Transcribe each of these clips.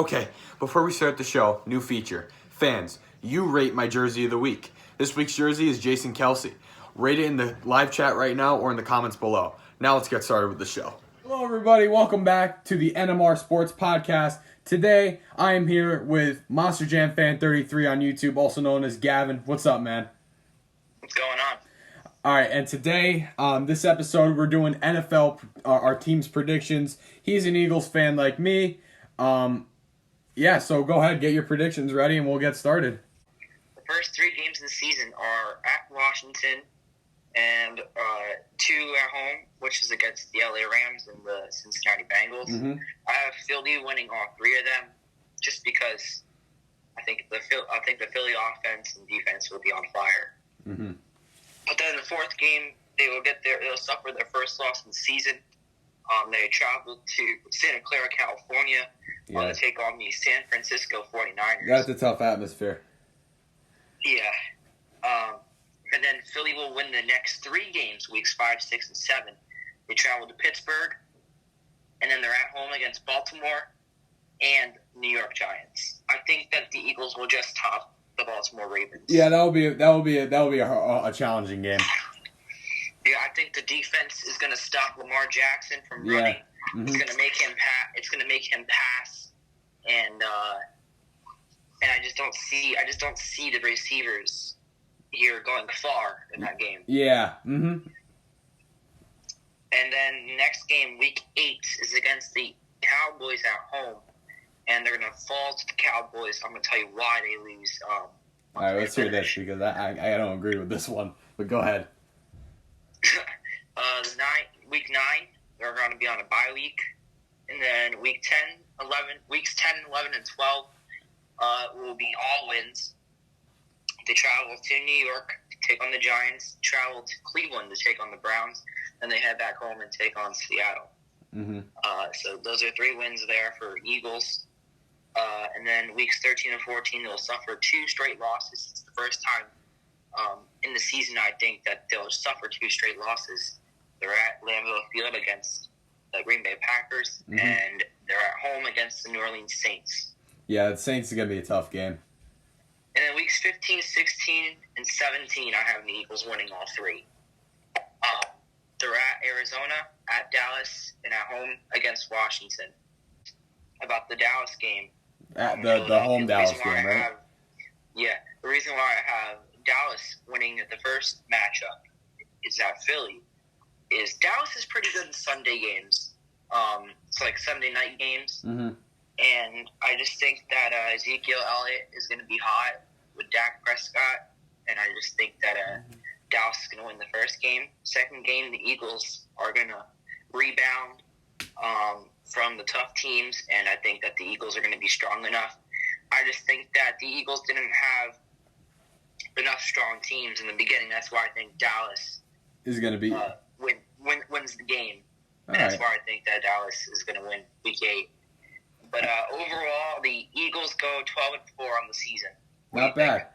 Okay, before we start the show, new feature. Fans, you rate my jersey of the week. This week's jersey is Jason Kelsey. Rate it in the live chat right now or in the comments below. Now let's get started with the show. Hello everybody, welcome back to the NMR Sports Podcast. Today, I am here with Monster Jam Fan 33 on YouTube, also known as Gavin. What's up, man? What's going on? Alright, and today, this episode, we're doing NFL, our team's predictions. He's an Eagles fan like me. So go ahead, get your predictions ready, and we'll get started. The first three games of the season are at Washington and two at home, which is against the LA Rams and the Cincinnati Bengals. Mm-hmm. I have Philly winning all three of them, just because I think the Philly offense and defense will be on fire. Mm-hmm. But then the fourth game, they'll suffer their first loss of the season. They travel to Santa Clara, California, to take on the San Francisco 49ers. That's a tough atmosphere. Yeah. And then Philly will win the next three games, weeks 5, 6, and 7. They travel to Pittsburgh, and then they're at home against Baltimore and New York Giants. I think that the Eagles will just top the Baltimore Ravens. Yeah, that'll be a challenging game. Yeah, I think the defense is going to stop Lamar Jackson from running. Mm-hmm. It's going to make him pass, and I just don't see the receivers here going far in that game. Yeah. Mm-hmm. And then next game, week 8, is against the Cowboys at home, and they're going to fall to the Cowboys. I'm going to tell you why they lose. All right, let's hear this, because I don't agree with this one, but go ahead. Week 9, they're going to be on a bye week. And then weeks 10, 11, and 12 will be all wins. They travel to New York to take on the Giants, travel to Cleveland to take on the Browns, and they head back home and take on Seattle. Mm-hmm. So those are 3 wins there for Eagles. And then weeks 13 and 14, they'll suffer 2 straight losses. It's the first time in the season, I think, that they'll suffer 2 straight losses. They're at Lambeau Field against the Green Bay Packers, mm-hmm. and they're at home against the New Orleans Saints. Yeah, the Saints are going to be a tough game. And then weeks 15, 16, and 17, I have the Eagles winning all 3. They're at Arizona, at Dallas, and at home against Washington. About the Dallas game. At the home Dallas game, right? The reason why I have Dallas winning the first matchup is at Philly. Dallas is pretty good in Sunday games. It's like Sunday night games. Mm-hmm. And I just think that Ezekiel Elliott is going to be hot with Dak Prescott. And I just think that Dallas is going to win the first game. Second game, the Eagles are going to rebound from the tough teams. And I think that the Eagles are going to be strong enough. I just think that the Eagles didn't have enough strong teams in the beginning. That's why I think Dallas is going to be wins the game. All That's right. why I think that Dallas is going to win week 8. But overall, the Eagles go 12-4 on the season. Not bad.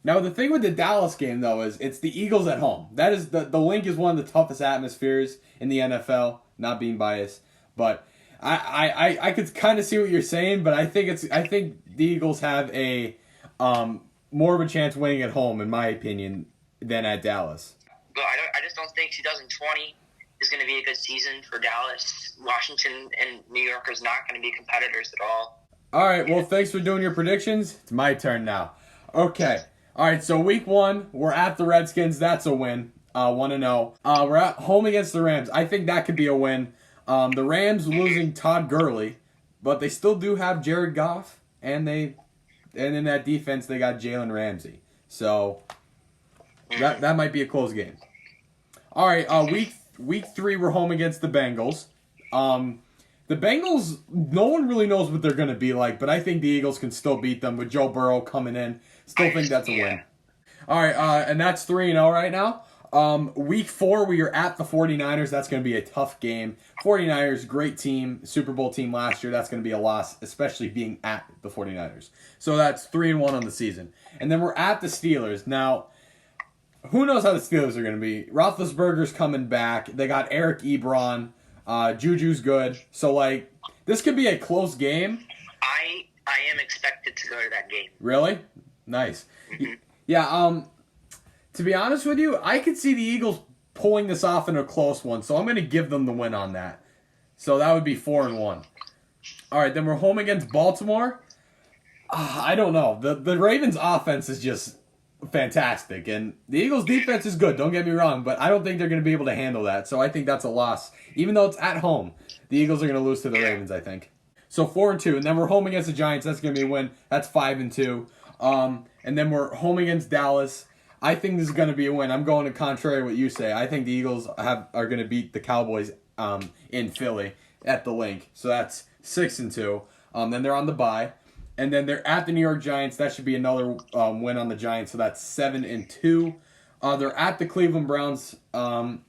Now, the thing with the Dallas game, though, is it's the Eagles at home. That is the Link is one of the toughest atmospheres in the NFL, not being biased. But I could kind of see what you're saying, but I think the Eagles have a more of a chance winning at home, in my opinion, than at Dallas. But I just don't think 2020 is going to be a good season for Dallas. Washington and New York is not going to be competitors at all. All right, well, thanks for doing your predictions. It's my turn now. Okay. All right, so week 1, we're at the Redskins. That's a win. 1-0. We're at home against the Rams. I think that could be a win. The Rams losing Todd Gurley, but they still do have Jared Goff, and in that defense they got Jalen Ramsey. So that might be a close game. All right, week 3 we're home against the Bengals. The Bengals, no one really knows what they're going to be like, but I think the Eagles can still beat them with Joe Burrow coming in. Still think that's a win. All right, and that's 3-0 right now. Week 4, we are at the 49ers. That's going to be a tough game. 49ers, great team, Super Bowl team last year. That's going to be a loss, especially being at the 49ers. So that's 3-1 on the season. And then we're at the Steelers. Now, who knows how the Steelers are going to be? Roethlisberger's coming back. They got Eric Ebron. Juju's good. So, this could be a close game. I I am expected to go to that game. Really? Nice. Mm-hmm. Yeah, to be honest with you, I could see the Eagles pulling this off in a close one, so I'm going to give them the win on that. So that would be 4-1. All right, then we're home against Baltimore. I don't know. The Ravens' offense is just fantastic, and the Eagles' defense is good, don't get me wrong, but I don't think they're going to be able to handle that, so I think that's a loss. Even though it's at home, the Eagles are going to lose to the Ravens, I think. So 4-2, and then we're home against the Giants. That's going to be a win. That's 5-2. And then we're home against Dallas. I think this is going to be a win. I'm going to contrary to what you say. I think the Eagles are going to beat the Cowboys in Philly at the Link. So that's 6-2. Then they're on the bye. And then they're at the New York Giants. That should be another win on the Giants. So that's 7-2. They're at the Cleveland Browns. The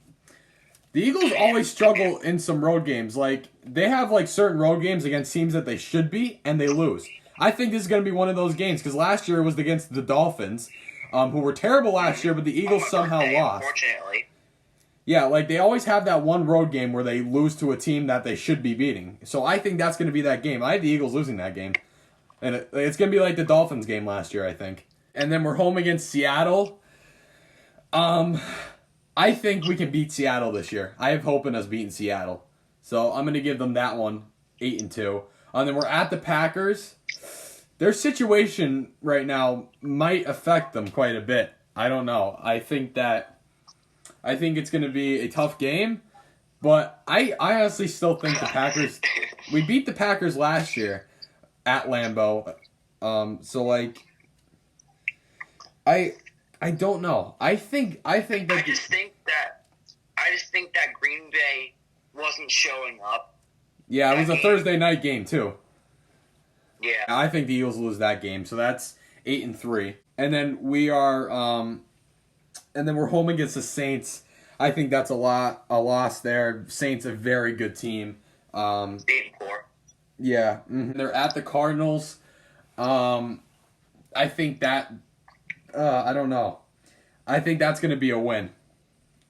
Eagles always struggle in some road games. Like, they have like certain road games against teams that they should be, and they lose. I think this is going to be one of those games, because last year it was against the Dolphins, who were terrible last year, but the Eagles somehow lost. Unfortunately. Yeah, like they always have that one road game where they lose to a team that they should be beating. So I think that's going to be that game. I have the Eagles losing that game. And it's going to be like the Dolphins game last year, I think. And then we're home against Seattle. I think we can beat Seattle this year. I have hope in us beating Seattle. So I'm going to give them that one, 8-2. And then we're at the Packers. Their situation right now might affect them quite a bit. I don't know. I think it's going to be a tough game. But I honestly still think the Packers... We beat the Packers last year at Lambeau. So, like... I don't know. I just think that Green Bay wasn't showing up. Yeah, it was a Thursday night game too. Yeah. I think the Eagles lose that game, so that's 8-3. And then we're home against the Saints. I think that's a loss there. Saints a very good team. 8-4. Yeah. Mm-hmm. They're at the Cardinals. I think that I don't know. I think that's going to be a win.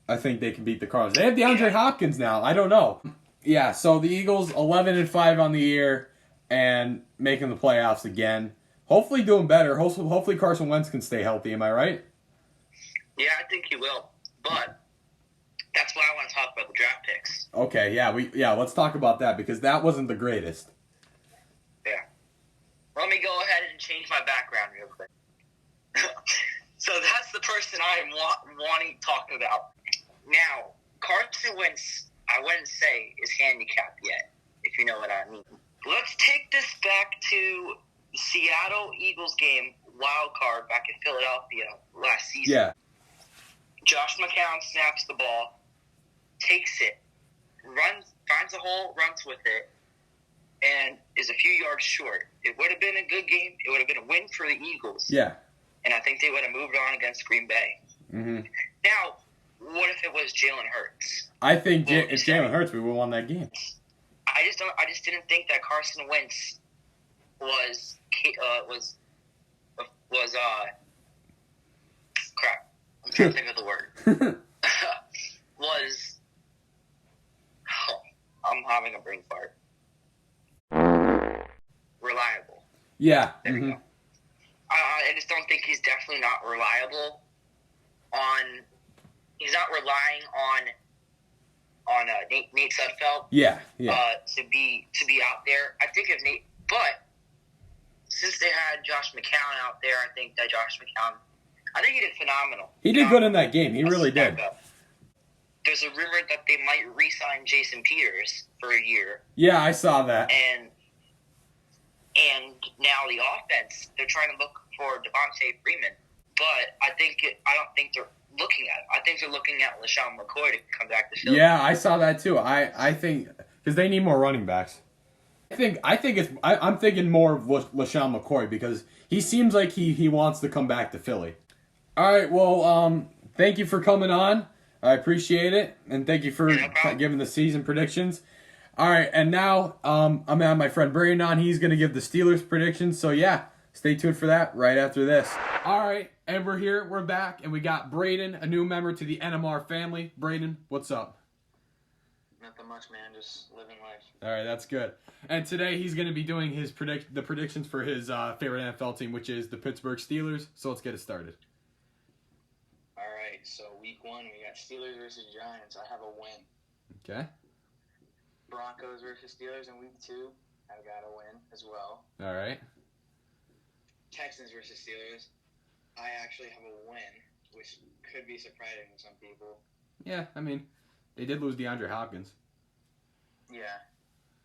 I think they can beat the Cardinals. They have DeAndre Hopkins now. I don't know. Yeah, so the Eagles 11-5 on the year and making the playoffs again. Hopefully doing better. Hopefully Carson Wentz can stay healthy. Am I right? Yeah, I think he will. But that's why I want to talk about the draft picks. Okay, yeah, let's talk about that because that wasn't the greatest. Yeah. Let me go ahead and change my background real quick. So that's the person I am wanting to talk about. Now, Carson Wentz, I wouldn't say is handicapped yet, if you know what I mean. Let's take this back to the Seattle Eagles game, wild card back in Philadelphia last season. Yeah. Josh McCown snaps the ball, takes it, finds a hole, runs with it, and is a few yards short. It would have been a good game. It would have been a win for the Eagles. Yeah. And I think they would have moved on against Green Bay. Mm-hmm. Now, what if it was Jalen Hurts? I think if Jalen Hurts, we would have won that game. I just didn't think that Carson Wentz was crap. I'm trying to think of the word. I'm having a brain fart. Reliable. Yeah. There we go. I just don't think he's definitely not reliable he's not relying on Nate Sudfeld. Yeah. To be out there. I think if Nate, but since they had Josh McCown out there, I think he did phenomenal. He did good in that game. He really did. There's a rumor that they might re-sign Jason Peters for a year. Yeah, I saw that. And now the offense, they're trying to look for Devontae Freeman. But I don't think they're looking at it. I think they're looking at LaShawn McCoy to come back to Philly. Yeah, I saw that too. I think because they need more running backs. I'm thinking more of LaShawn McCoy because he seems like he wants to come back to Philly. All right, well, thank you for coming on. I appreciate it, and thank you for giving the season predictions. All right, and now I'm going to have my friend Braden on. He's going to give the Steelers predictions. So, yeah, stay tuned for that right after this. All right, and we're here. We're back, and we got Braden, a new member to the NMR family. Braden, what's up? Nothing much, man. Just living life. All right, that's good. And today he's going to be doing his the predictions for his favorite NFL team, which is the Pittsburgh Steelers. So let's get it started. All right, so week 1, we got Steelers versus Giants. I have a win. Okay. Broncos versus Steelers in week 2. I've got a win as well. All right. Texans versus Steelers. I actually have a win, which could be surprising to some people. Yeah, I mean, they did lose DeAndre Hopkins. Yeah.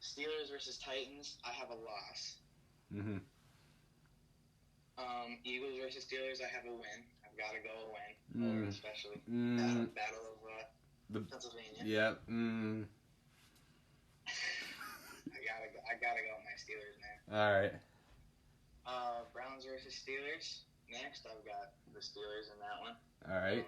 Steelers versus Titans. I have a loss. Mm-hmm. Eagles versus Steelers. I have a win. I've got to go a win, especially battle of Pennsylvania. Yeah. I gotta go with my Steelers, man. All right. Browns versus Steelers. Next, I've got the Steelers in that one. All right.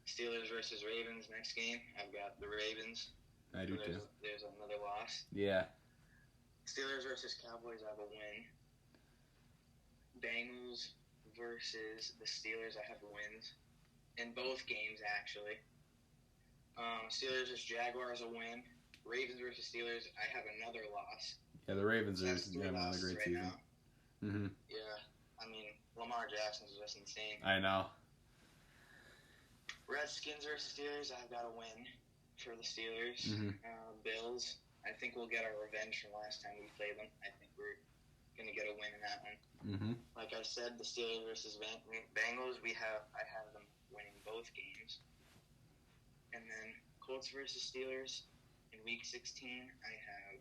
Steelers versus Ravens next game. I've got the Ravens. I do too. There's another loss. Yeah. Steelers versus Cowboys. I have a win. Bengals versus the Steelers. I have wins in both games actually. Steelers versus Jaguars a win. Ravens versus Steelers. I have another loss. Yeah, the Ravens are That's having another great right season. now. Mm-hmm. Yeah, I mean Lamar Jackson's just insane. I know. Redskins versus Steelers. I've got a win for the Steelers. Mm-hmm. Bills. I think we'll get our revenge from last time we played them. I think we're gonna get a win in that one. Mm-hmm. Like I said, the Steelers versus Bengals. I have them winning both games. And then Colts versus Steelers in Week 16. I have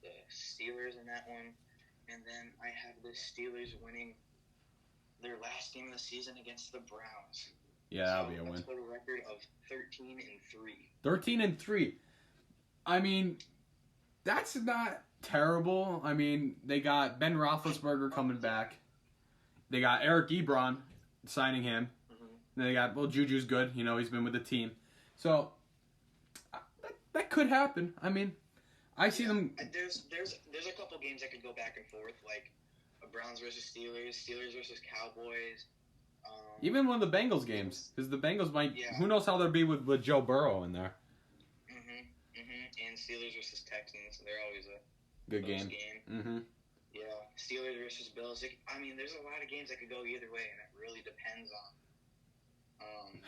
the Steelers in that one, and then I have the Steelers winning their last game of the season against the Browns. Yeah, that'll be a win. That's for a record of 13-3. 13-3. I mean, that's not terrible. I mean, they got Ben Roethlisberger coming back. They got Eric Ebron signing him. Mm-hmm. Then they got, Juju's good. You know, he's been with the team. So, that could happen. I mean, I see them. There's a couple games that could go back and forth, like Browns versus Steelers, Steelers versus Cowboys. Even one of the Bengals games, because the Bengals might. Yeah. Who knows how they'll be with Joe Burrow in there. And Steelers versus Texans, they're always a Good close game. Mm-hmm. Yeah, Steelers versus Bills. I mean, there's a lot of games that could go either way, and it really depends on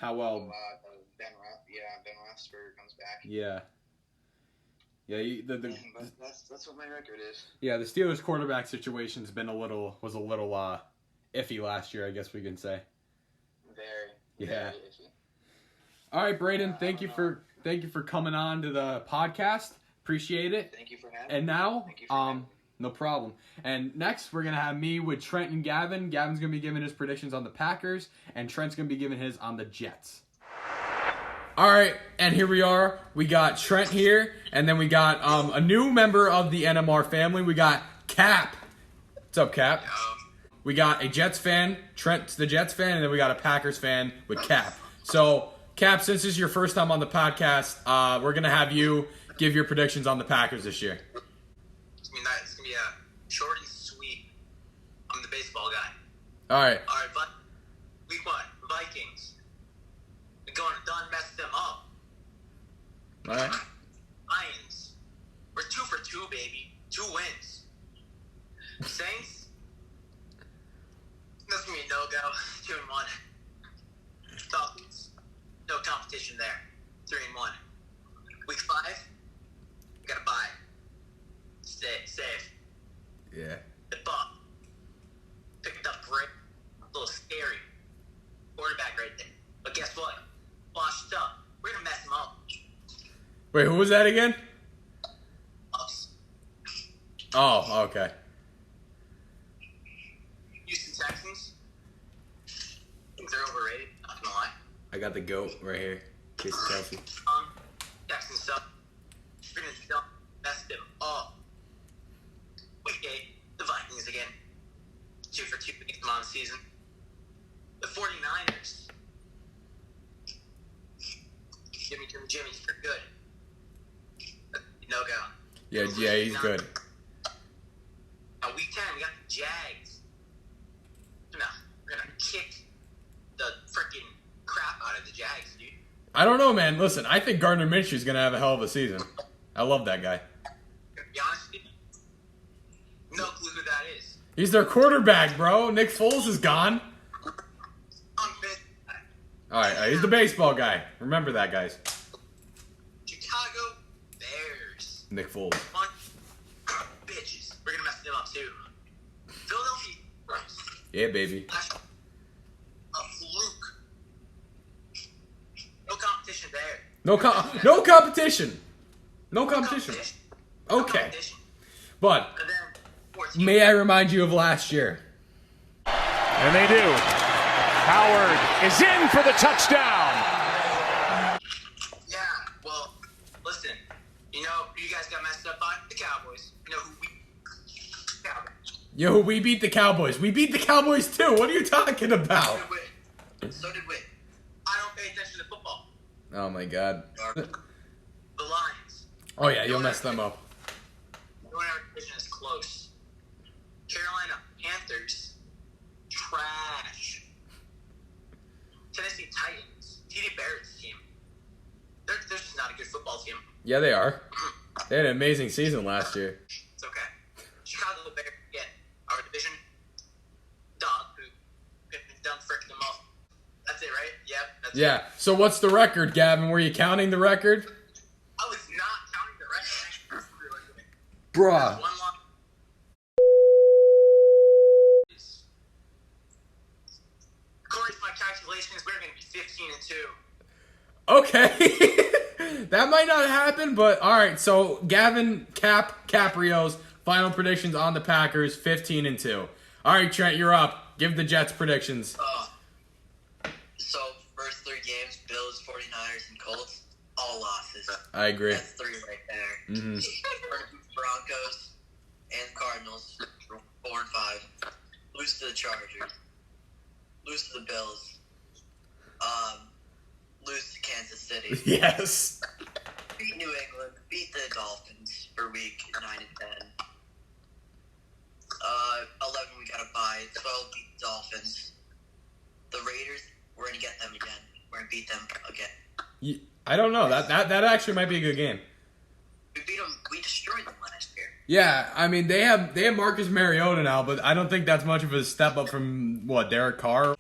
How well. Ben Roethlisberger comes back. Yeah. Yeah, But that's what my record is. Yeah, the Steelers quarterback situation's been was a little iffy last year, I guess we can say. Very iffy. All right, Braden, thank you for coming on to the podcast. Appreciate it. Thank you for having me. And now, Thank you for having me. no problem. And next, we're gonna have me with Trent and Gavin. Gavin's gonna be giving his predictions on the Packers, and Trent's gonna be giving his on the Jets. All right, and here we are. We got Trent here, and then we got a new member of the NMR family. We got Cap. What's up, Cap? We got a Jets fan, Trent's the Jets fan, and then we got a Packers fan with Cap. So, Cap, since this is your first time on the podcast, we're going to have you give your predictions on the Packers this year. It's going to be a short and sweet. I'm the baseball guy. All right. All right, but week 1, Vikings. We're going to done mess them up. All right. Lions. We're 2 for 2, baby. 2 wins. Saints. That's going to be a no-go. 2-1. Falcons. No competition there. 3-1. Week 5. We got to buy. Stay safe. Yeah. The Buck. Picked up great. A little scary. Quarterback right there. But guess what? Washed up. We're going to mess him up. Wait, who was that again? Us. Oh, okay. Houston Texans. I think they're overrated. Not going to lie. I got the GOAT right here. Jason Kelsey. Texans stuff. We're going to mess them up. Week 8. The Vikings again. 2 for 2 against them on the season. The 49ers. Jimmy's pretty good. No go. Yeah, he's good. Now, week 10, we got the Jags. We're gonna kick the freaking crap out of the Jags, dude. I don't know, man. Listen, I think Gardner Minshew's going to have a hell of a season. I love that guy. To be honest with you, no clue who that is. He's their quarterback, bro. Nick Foles is gone. Unfit. All right, he's the baseball guy. Remember that, guys. Chicago Bears. Nick Foles. Fun bitches. We're gonna mess them up too. Philadelphia. Yeah, baby. A fluke. No competition there. No competition. No competition. No Okay. competition. But And then 14. may I remind you of last year? And they do. Howard is in for the touchdown. Yeah, well, listen. You know who you guys got messed up by? The Cowboys. You know who we Cowboys. Yo, we beat the Cowboys. We beat the Cowboys too. What are you talking about? So did we. I don't pay attention to football. Oh my god. The Lions. Oh yeah, you'll mess them up. No one in our division is close. Carolina Panthers. Trash. Tennessee Titans. TD Barrett's team. They're just not a good football team. Yeah, they are. They had an amazing season last year. It's okay. Chicago Bears, again, our division. Dog poop. Done frickin' them all. That's it, right? Yep. That's it. Yeah. So what's the record, Gavin? Were you counting the record? I was not counting the rest. Bruh. One loss. According to my calculations, we're going to be 15-2. Okay. That might not happen, but all right. So Gavin Caprio's final predictions on the Packers, 15-2. All right, Trent, you're up. Give the Jets predictions. So, first 3 games, Bills, 49ers, and Colts, all losses. I agree. That's 3 right there. Mm-hmm. Broncos and Cardinals, 4 and 5. Lose to the Chargers. Lose to the Bills. Lose to Kansas City. Yes. Beat New England. Beat the Dolphins for week 9 and 10. 11, we got a bye. 12, beat the Dolphins. The Raiders, we're going to get them again. We're going to beat them again. I don't know. That actually might be a good game. We beat them. We destroyed them last year. Yeah, I mean they have Marcus Mariota now, but I don't think that's much of a step up from Derek Carr.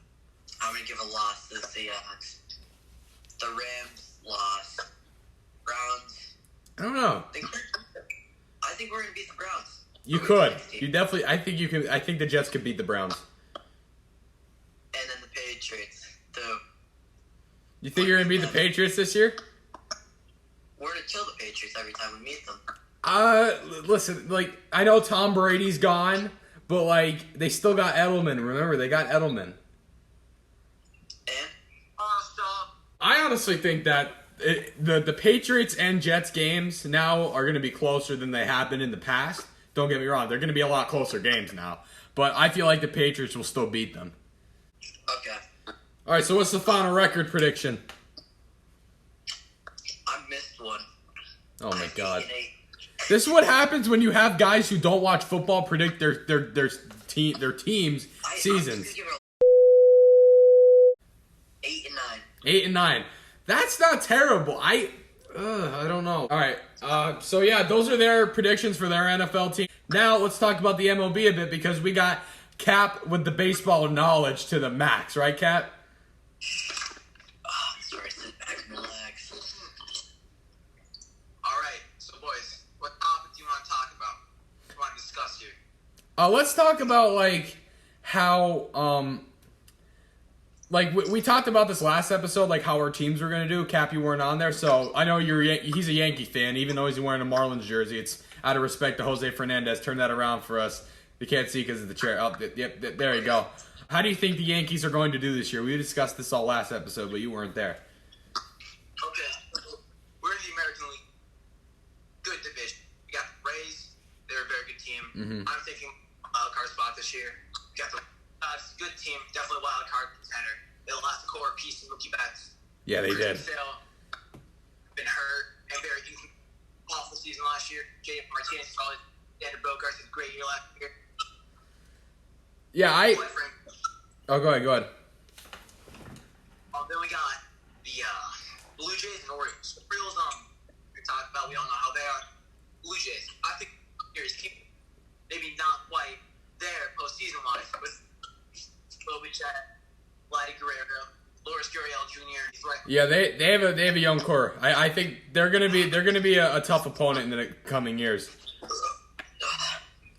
I'm going to give a loss to the Seahawks. The Rams lost. Browns. I don't know. I think we're going to beat the Browns. You could. You definitely. I think you can. I think the Jets could beat the Browns. And then the Patriots, too. You think you're gonna beat the Patriots this year? We're going to kill the Patriots every time we meet them. Listen. I know Tom Brady's gone, but they still got Edelman. Remember, they got Edelman. And Stop. I honestly think that the Patriots and Jets games now are going to be closer than they have been in the past. Don't get me wrong; they're going to be a lot closer games now. But I feel like the Patriots will still beat them. okay. All right, so what's the final record prediction? I missed one. Oh my God! 8-8. This is what happens when you have guys who don't watch football predict their teams' seasons. I'm just gonna give it 8 and 9. 8 and 9. That's not terrible. I don't know. All right. So yeah, those are their predictions for their NFL team. Now let's talk about the MLB a bit because we got Cap with the baseball knowledge to the max, right, Cap? Sorry, sit back and relax. All right, so boys, what topic do you want to talk about? What do you want to discuss here? Let's talk about how we talked about this last episode, how our teams were gonna do. Cap, you weren't on there, so I know he's a Yankee fan, even though he's wearing a Marlins jersey. It's out of respect to Jose Fernandez. Turn that around for us. You can't see because of the chair. Oh, yep, there you go. How do you think the Yankees are going to do this year? We discussed this all last episode, but you weren't there. Okay, we're in the American League. Good division. We got the Rays. They're a very good team. Mm-hmm. I'm thinking wild card spot this year. We got the it's a good team. Definitely wild card contender. They lost the core piece of Mookie Betts. Yeah, they did. Sale, been hurt and very awful season last year. J.F. Martinez probably Xander Bogaerts had a great year last year. Yeah, Oh, go ahead. Then we got the Blue Jr. He's like, Yeah, they have a young core. I think they're gonna be a tough opponent in the coming years.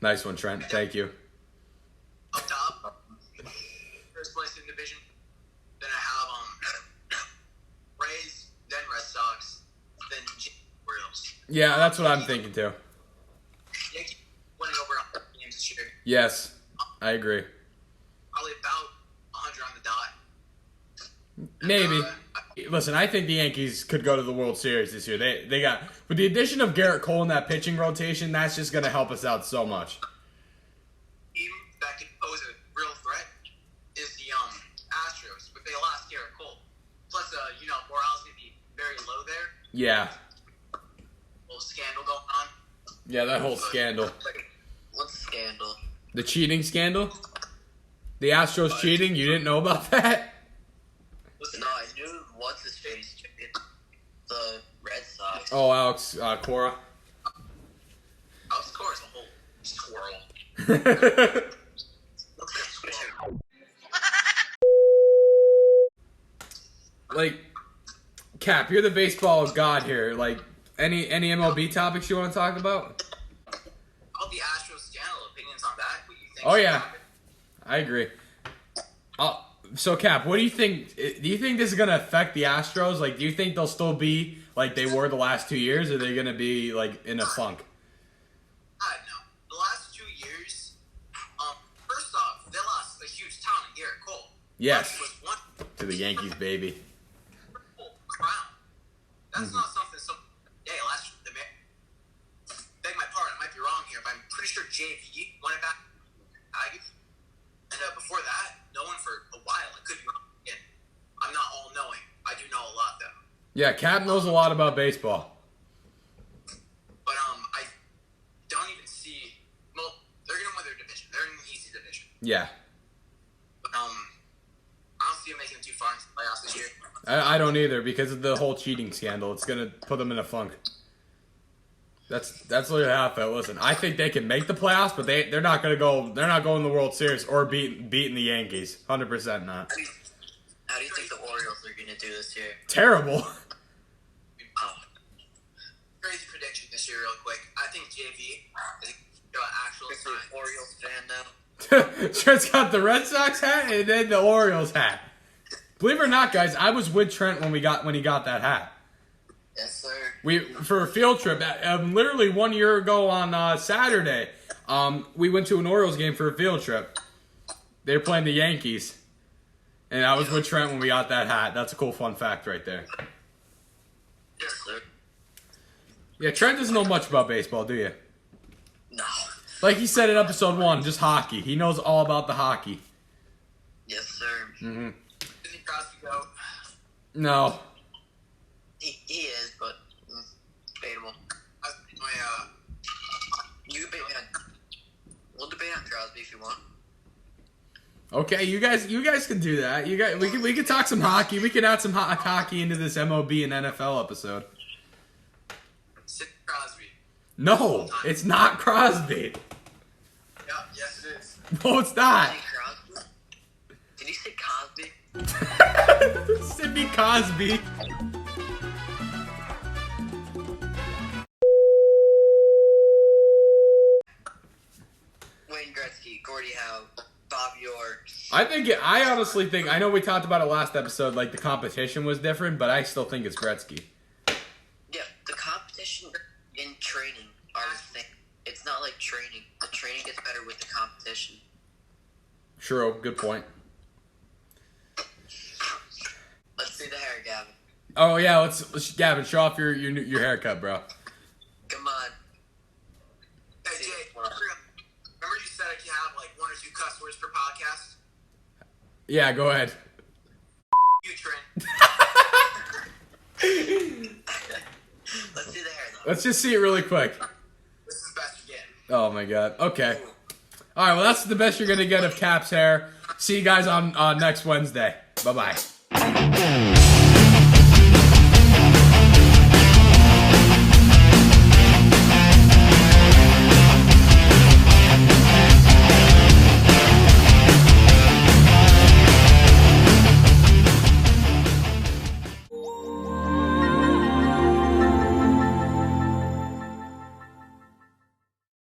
Nice one, Trent. Thank you. up top, first place in the division. Then I have Rays, then Red Sox, then Orioles. Yeah, that's what I'm thinking too. Yankees winning over 100 games this year. Yes, I agree. Probably about 100 on the dot. Maybe. Listen, I think the Yankees could go to the World Series this year. They got, with the addition of Garrett Cole in that pitching rotation, that's just going to help us out so much. Team that could pose a real threat is the Astros, but they lost Garrett Cole. Plus, morale's gonna be very low there. Yeah. Little scandal going on. Yeah, that whole scandal. What's the scandal? The cheating scandal? The Astros cheating? You didn't know about that? No, I knew what's his face. The Red Sox. Oh, Alex Cora. Alex Cora's a whole squirrel. Looks like a squirrel. Like, Cap, you're the baseball god here. Like, any MLB topics you want to talk about? About the Astros scandal, opinions on that? What you think? Oh, yeah. I agree. So, Cap, what do you think? Do you think this is going to affect the Astros? Like, do you think they'll still be like they were the last 2 years, or are they going to be, like, in a funk? I don't know. The last 2 years, first off, they lost a huge talent, Garrett Cole. Yes. That was one To the Yankees, baby. triple crown. That's not something some day last year. Beg my pardon, I might be wrong here, but I'm pretty sure JV won it back. And before that, no one for a while. I could be wrong again. I'm not all knowing. I do know a lot though. Yeah, Cap knows a lot about baseball. But I don't even see. Well, they're gonna win their division. They're in an easy division. Yeah. But I don't see them making it too far into the playoffs this year. I don't either because of the whole cheating scandal. It's going to put them in a funk. That's literally how I felt. Listen, I think they can make the playoffs, but they're not going to go. They're not going to the World Series or beating the Yankees. 100% not. How do you think the Orioles are going to do this year? Terrible. Crazy prediction this year, real quick. I think JV is an actual You're sign. an Orioles fan now? Trent's got the Red Sox hat and then the Orioles hat. Believe it or not, guys, I was with Trent when he got that hat. Yes, sir. For a field trip, literally 1 year ago on Saturday, we went to an Orioles game for a field trip. They were playing the Yankees, and I was with Trent when we got that hat. That's a cool fun fact right there. Yes, sir. Yeah, Trent doesn't know much about baseball, do you? No. Like he said in episode 1, just hockey. He knows all about the hockey. Yes, sir. Mm-hmm. Sidney Crosby go. No. He is, but debatable. You debate me on. We'll debate on Crosby if you want. Okay, you guys can do that. We can talk some hockey. We can add some hockey into this MLB and NFL episode. Sidney Crosby. No, it's not Crosby. Yeah, yes it is. No, it's not. Did he say Crosby? Sidney Crosby. Wayne Gretzky, Gordie Howe, Bob Orr. I honestly think, I know we talked about it last episode, like the competition was different, but I still think it's Gretzky. Yeah, the competition in training are the thing. It's not like training. The training gets better with the competition. True, good point. Let's see the hair, Gavin. Oh yeah, let's Gavin, show off your haircut, bro. Come on. Hey Jay, remember you said I can have like 1 or 2 cuss words per podcast? Yeah, go ahead. You, Trent. Let's see the hair, though. Let's just see it really quick. This is the best you're getting. Oh my god. Okay. All right, well that's the best you're gonna get of Cap's hair. See you guys on next Wednesday. Bye bye.